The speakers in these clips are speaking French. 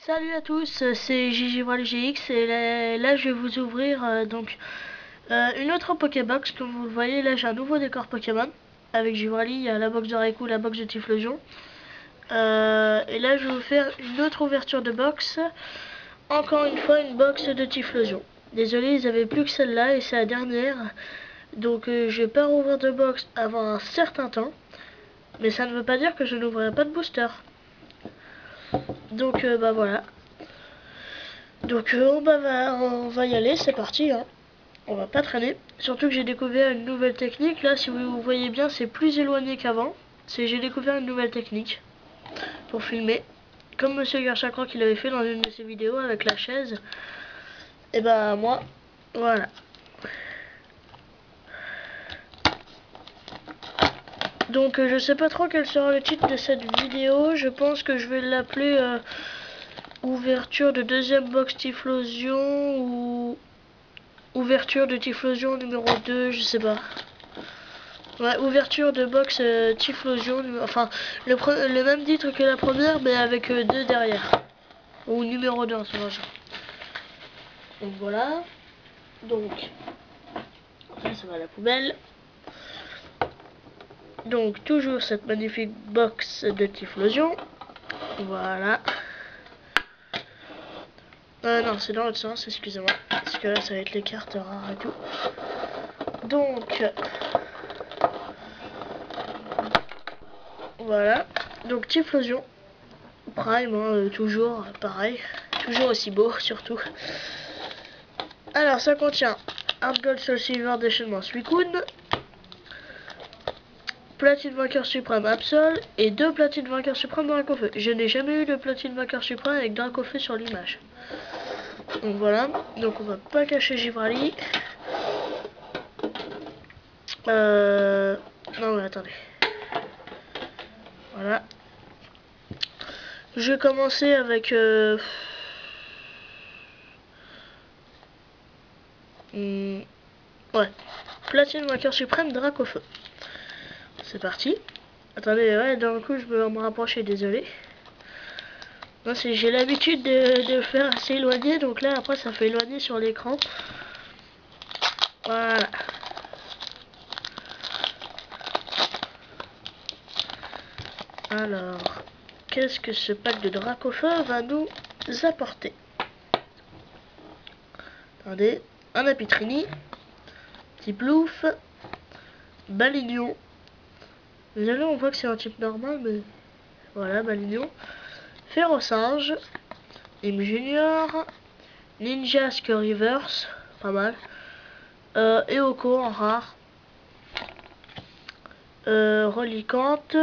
Salut à tous, c'est GGGX et là je vais vous ouvrir une autre Pokébox. Comme vous le voyez, là j'ai un nouveau décor Pokémon avec Givrali, il y a la box de Raikou, la box de Typhlosion. Et là je vais vous faire une autre ouverture de box, encore une fois une box de Typhlosion. Désolé, ils avaient plus que celle-là et c'est la dernière, donc je vais pas rouvrir de box avant un certain temps, mais ça ne veut pas dire que je n'ouvrirai pas de booster. Donc bah voilà. Donc on va y aller, c'est parti, hein. On va pas traîner. Surtout que j'ai découvert une nouvelle technique. Là, si vous voyez bien, c'est plus éloigné qu'avant. J'ai découvert une nouvelle technique pour filmer. Comme Monsieur Garchacroc qu'il avait fait dans une de ses vidéos avec la chaise. Et bah moi, voilà. Donc je sais pas trop quel sera le titre de cette vidéo. Je pense que je vais l'appeler ouverture de deuxième box Typhlosion ou ouverture de Typhlosion numéro 2, je sais pas. Ouais, ouverture de box Typhlosion, enfin le même titre que la première mais avec 2 derrière. Ou numéro 2 en ce moment. Donc voilà. Donc après ça va à la poubelle. Donc toujours cette magnifique box de Typhlosion. Voilà. Non, c'est dans l'autre sens, excusez-moi. Parce que là ça va être les cartes rares et tout. Donc voilà. Donc Typhlosion Prime, hein, toujours pareil. Toujours aussi beau surtout. Alors ça contient Hard Gold Soul Silver déchaînement Suicune, platine vainqueur suprême Absol et 2 platines vainqueur suprême Dracofeu. Je n'ai jamais eu de platine vainqueur suprême avec Dracofeu sur l'image. Donc voilà, donc on va pas cacher Givrali. Non mais attendez. Voilà. Je vais commencer avec ouais. Platine vainqueur suprême Dracofeu. C'est parti. Attendez, ouais, d'un coup je vais me rapprocher, désolé. Non, j'ai l'habitude de faire assez éloigné, donc là après ça fait éloigner sur l'écran. Voilà. Alors, qu'est-ce que ce pack de Dracofeu va nous apporter? Attendez, un Apitrini, type Louf, Balignon. Désolé, on voit que c'est un type normal, mais voilà, Balignon. Ferrosinge, Im Junior, Ninja Reverse, pas mal. Eoko en rare. Relicante,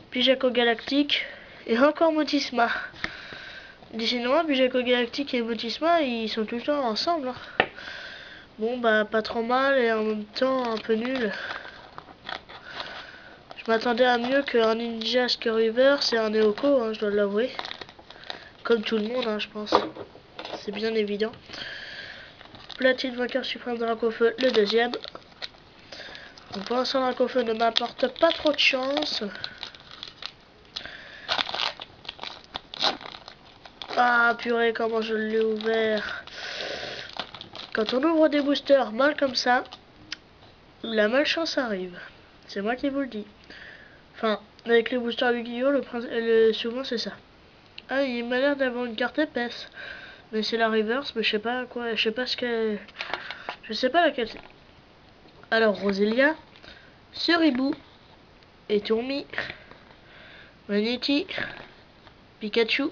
Pijaco Galactique et encore Motisma. Décidément, Pijaco Galactique et Motisma, ils sont tout le temps ensemble. Hein. Bon, bah, pas trop mal et en même temps un peu nul. Je m'attendais à mieux qu'un Ninja Reverse et un Eoko, hein, je dois l'avouer. Comme tout le monde, hein, je pense. C'est bien évident. Platine vainqueur suprême Dracofeu, le deuxième. Donc pour l'instant, Dracofeu ne m'apporte pas trop de chance. Ah purée, comment je l'ai ouvert. Quand on ouvre des boosters mal comme ça, la malchance arrive. C'est moi qui vous le dis. Enfin, avec les boosters Yu-Gi-Oh, souvent c'est ça. Ah, il m'a l'air d'avoir une carte épaisse. Mais c'est la reverse, mais je sais pas quoi, je sais pas ce que... Je sais pas laquelle c'est. Alors, Roselia, Ceribou, Etourmi, Maneti, Pikachu,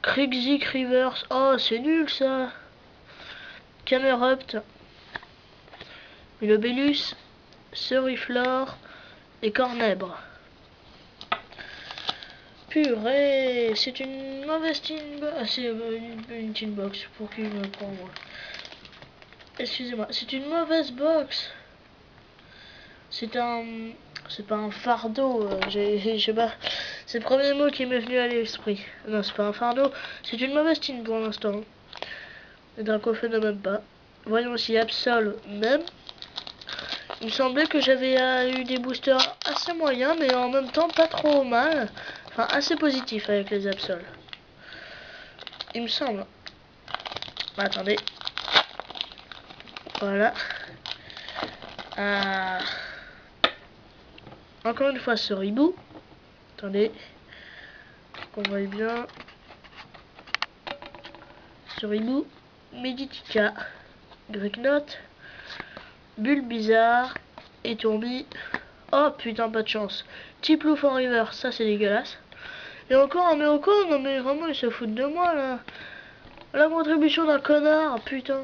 Krixik Reverse. Oh, c'est nul ça. Camerupt, Milobellus, Ceriflore et Cornèbre. Purée, c'est une mauvaise tinbox. Ah, c'est une tinbox, pour qui je me prends moi. Excusez-moi, c'est une mauvaise box. C'est pas un fardeau, je sais pas. C'est le premier mot qui m'est venu à l'esprit. Non, c'est pas un fardeau, c'est une mauvaise tin pour l'instant. Le Dracofeu ne même pas. Voyons si Absol même. Il me semblait que j'avais eu des boosters assez moyens, mais en même temps pas trop mal. Enfin, assez positif avec les Absol. Il me semble. Attendez. Voilà. Encore une fois ce ribou. Attendez. Qu'on voit bien. Ce ribou. Meditica. Gricknote. Bulbizarre. Étourbi. Oh putain, pas de chance. Tiplouf for River, ça c'est dégueulasse. Et encore un Méoco, non mais vraiment ils se foutent de moi là. La contribution d'un connard, putain.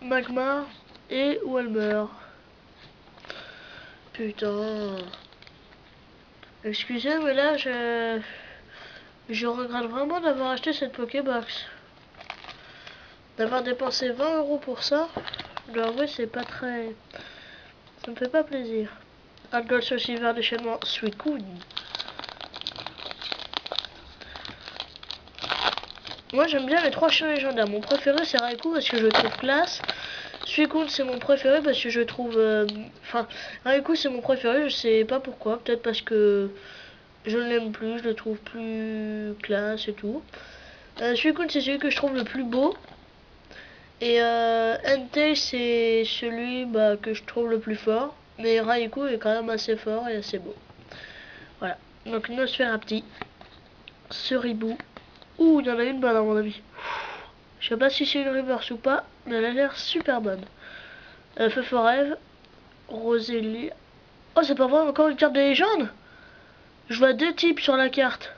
Magmar et Walmer. Putain. Excusez, mais là je regrette vraiment d'avoir acheté cette Pokébox. D'avoir dépensé 20 € pour ça. Je dois avouer, c'est pas très... Ça me fait pas plaisir. Un Gold Soul Silver déchaînement Suicune. Moi j'aime bien les 3 chiens légendaires. Mon préféré c'est Raikou parce que je le trouve classe. Suicune c'est mon préféré parce que je trouve... Enfin, Raikou c'est mon préféré, je sais pas pourquoi. Peut-être parce que je ne l'aime plus, je le trouve plus classe et tout. Suicune c'est celui que je trouve le plus beau. Et Entei c'est celui que je trouve le plus fort. Mais Raikou est quand même assez fort et assez beau. Voilà. Donc Nosferapti. Ceribou. Ouh, il y en a une bonne à mon avis. Je sais pas si c'est une reverse ou pas, mais elle a l'air super bonne. Feu Forêve. Rosélie. Oh, c'est pas vrai, encore une carte de légende. Je vois 2 types sur la carte.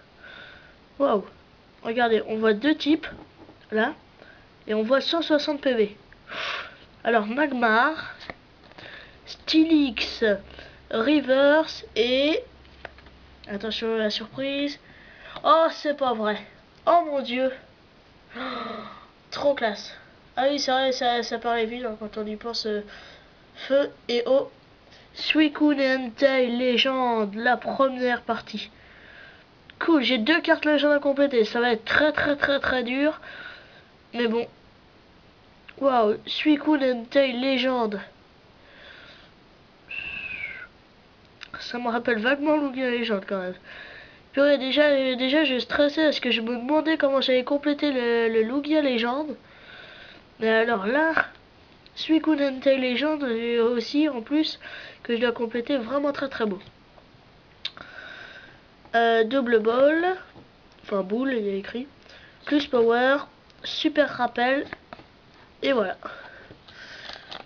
Waouh. Regardez, on voit 2 types. Là. Et on voit 160 PV. Alors, Magmar. Stylix. Reverse et... Attention à la surprise. Oh, c'est pas vrai. Oh mon dieu. Oh, trop classe. Ah oui, c'est vrai, ça paraît évident quand on y pense. Feu et eau. Suicune et Entei légende, la première partie. Cool, j'ai 2 cartes légendes à compléter. Ça va être très dur. Mais bon. Waouh, Suicune et Entei légende. Ça me rappelle vaguement Lugia légende quand même. Purée, déjà je stressais parce que je me demandais comment j'allais compléter le Lugia légende. Mais alors là, Suicune Entei légende aussi en plus que je dois compléter, vraiment très beau. Double ball, enfin boule il y a écrit, plus power, super rappel et voilà.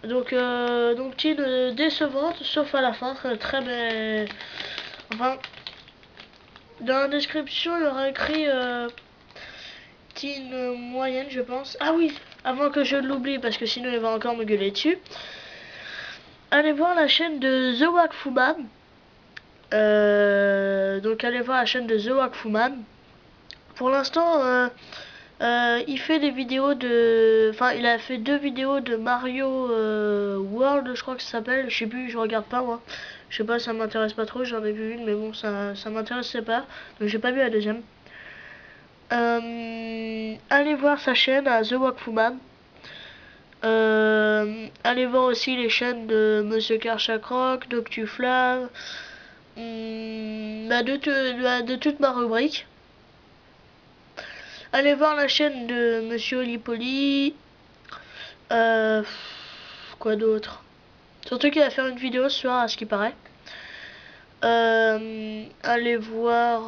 Donc team décevante sauf à la fin, très bien. Enfin, dans la description il y aura écrit team moyenne je pense. Ah oui, avant que je l'oublie parce que sinon il va encore me gueuler dessus. Allez voir la chaîne de The Wakfuman. Donc allez voir la chaîne de The Wakfuman. Pour l'instant, il fait des vidéos de... Enfin, il a fait 2 vidéos de Mario World, je crois que ça s'appelle. Je sais plus, je regarde pas moi. Je sais pas, ça m'intéresse pas trop. J'en ai vu une, mais bon, ça m'intéressait pas. Donc j'ai pas vu la deuxième. Allez voir sa chaîne à The Wakfuman. Allez voir aussi les chaînes de Monsieur Karchakroc, Doctuflav, de toute ma rubrique. Allez voir la chaîne de Monsieur Olipoli. Quoi d'autre? Surtout qu'il va faire une vidéo ce soir à ce qui paraît. Allez voir...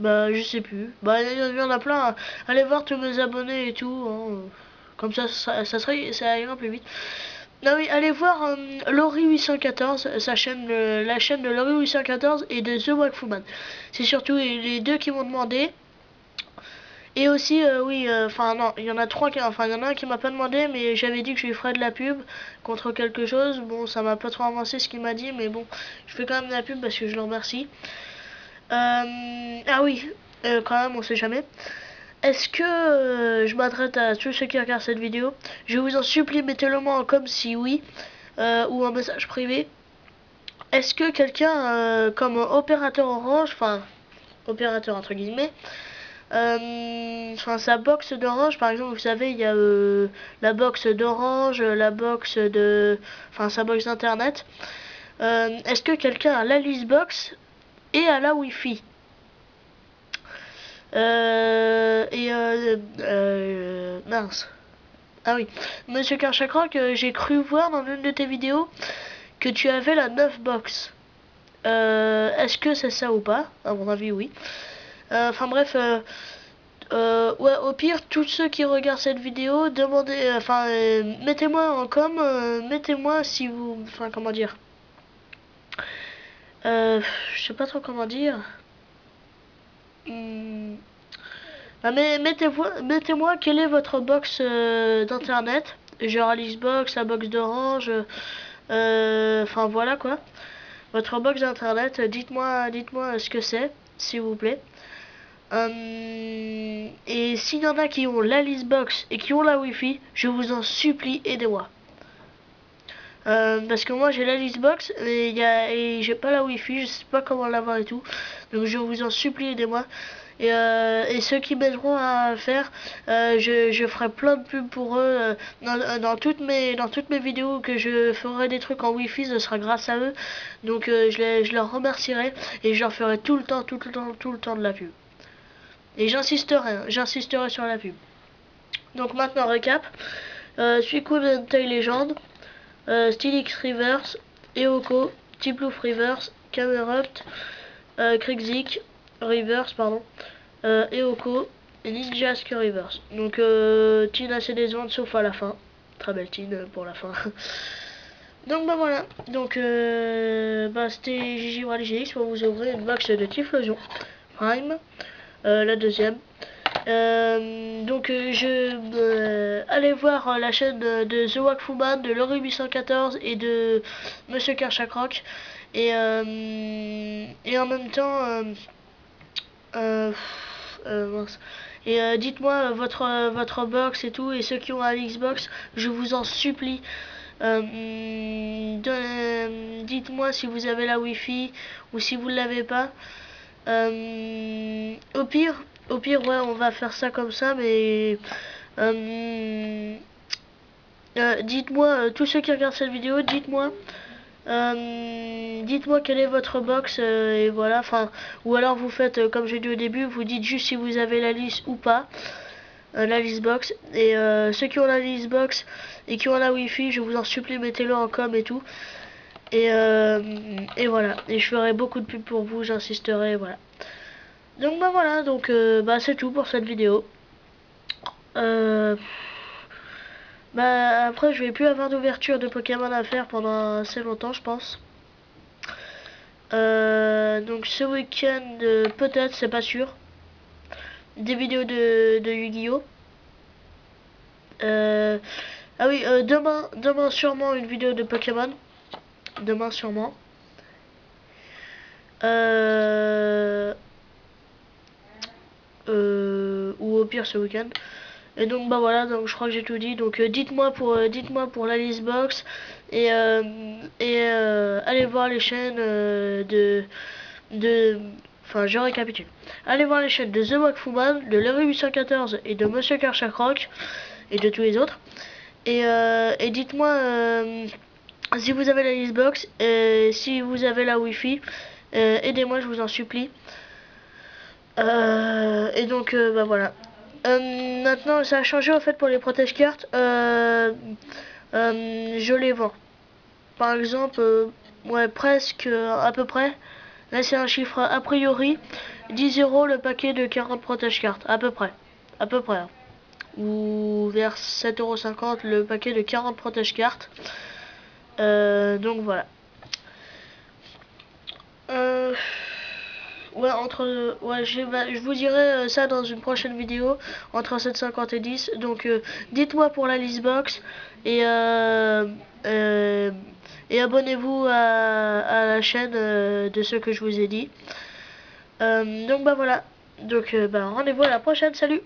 je sais plus. Il y en a plein. Allez voir tous mes abonnés et tout. Hein. Comme ça ça ira plus vite. Non oui, allez voir Laurie814, sa chaîne, la chaîne de Laurie814 et de The Wakfuman. C'est surtout les 2 qui m'ont demandé. Et aussi, enfin non, il y en a 3 qui, enfin il y en a un qui m'a pas demandé, mais j'avais dit que je lui ferais de la pub contre quelque chose. Bon, ça m'a pas trop avancé ce qu'il m'a dit, mais bon, je fais quand même de la pub parce que je le remercie. Ah oui, quand même, on sait jamais. Est-ce que je m'adresse à tous ceux qui regardent cette vidéo? Je vous en supplie, mettez-le-moi en com si oui, ou un message privé. Est-ce que quelqu'un, comme opérateur orange, enfin, opérateur entre guillemets, enfin sa box d'orange, par exemple, vous savez, il y a la box d'orange, la box de, enfin sa box d'internet. Est-ce que quelqu'un a la Listbox et a la Wi-Fi? Mince. Ah oui, Monsieur Karchakroc, j'ai cru voir dans l'une de tes vidéos que tu avais la 9 box. Est-ce que c'est ça ou pas? À mon avis, oui. Enfin bref, ouais, au pire, tous ceux qui regardent cette vidéo, demandez, mettez-moi en com, mettez-moi si vous, enfin comment dire, je sais pas trop comment dire. Ah, mais mettez-moi quelle est votre box d'internet, genre Xbox, la box d'Orange, enfin voilà quoi. Votre box d'internet, dites-moi ce que c'est, s'il vous plaît. Et s'il y en a qui ont la Listbox et qui ont la Wi-Fi, je vous en supplie, aidez-moi. Parce que moi j'ai la Listbox et j'ai pas la Wi-Fi, je sais pas comment l'avoir et tout. Donc je vous en supplie, aidez-moi. Et ceux qui m'aideront à faire, je ferai plein de pubs pour eux dans toutes mes vidéos que je ferai des trucs en Wi-Fi, ce sera grâce à eux. Donc je leur remercierai et je leur ferai tout le temps de la pub. Et j'insisterai sur la pub. Donc maintenant récap, Suicune Entei Legend, Stylix Reverse, Eoko, Tiplouf Reverse, Camerupt, Krixik Reverse, pardon, Eoko et Ninjask Reverse. Donc Tine assez décevante sauf à la fin. Très belle Tine pour la fin. Donc bah voilà, donc c'était Gigi Waligix pour vous ouvrir une box de Typhlosion Prime, la deuxième. Allez voir la chaîne de The Wakfuman, de Lori 814 et de Monsieur Karchakroc. Et en même temps, mince. Et dites-moi votre box et tout, et ceux qui ont un Xbox, je vous en supplie. Dites-moi si vous avez la Wi-Fi ou si vous ne l'avez pas. Au pire, ouais, on va faire ça comme ça, mais dites-moi, tous ceux qui regardent cette vidéo, dites-moi quelle est votre box et voilà, enfin, ou alors vous faites comme j'ai dit au début, vous dites juste si vous avez la liste ou pas, la liste box. Et ceux qui ont la liste box et qui ont la Wi-Fi, je vous en supplie, mettez-le en com et tout. Et voilà, et je ferai beaucoup de pubs pour vous, j'insisterai, voilà. Donc bah voilà, donc c'est tout pour cette vidéo. Après je vais plus avoir d'ouverture de Pokémon à faire pendant assez longtemps, je pense. Donc ce week-end peut-être, c'est pas sûr, des vidéos de Yu-Gi-Oh. Ah oui, demain sûrement une vidéo de Pokémon. Demain sûrement. Ou au pire ce week-end. Et donc bah voilà, donc je crois que j'ai tout dit. Donc dites-moi pour la listbox et allez voir les chaînes enfin je récapitule. Allez voir les chaînes de The Wakfuman, de Larry 814 et de Monsieur Karchakroc et de tous les autres. Et dites-moi si vous avez la listbox, si vous avez la Wi-Fi, aidez-moi, je vous en supplie. Et donc bah voilà. Maintenant ça a changé en fait pour les protège cartes. Je les vends. Par exemple, ouais, presque à peu près. Là c'est un chiffre a priori. 10 € le paquet de 40 protège cartes. À peu près. Hein. Ou vers 7,50 € le paquet de 40 protège cartes. Donc voilà. Ouais, je vous dirai ça dans une prochaine vidéo, entre 7,50 et 10. Donc dites-moi pour la listbox et abonnez-vous à la chaîne de ceux que je vous ai dit. Donc bah voilà. Donc rendez-vous à la prochaine, salut.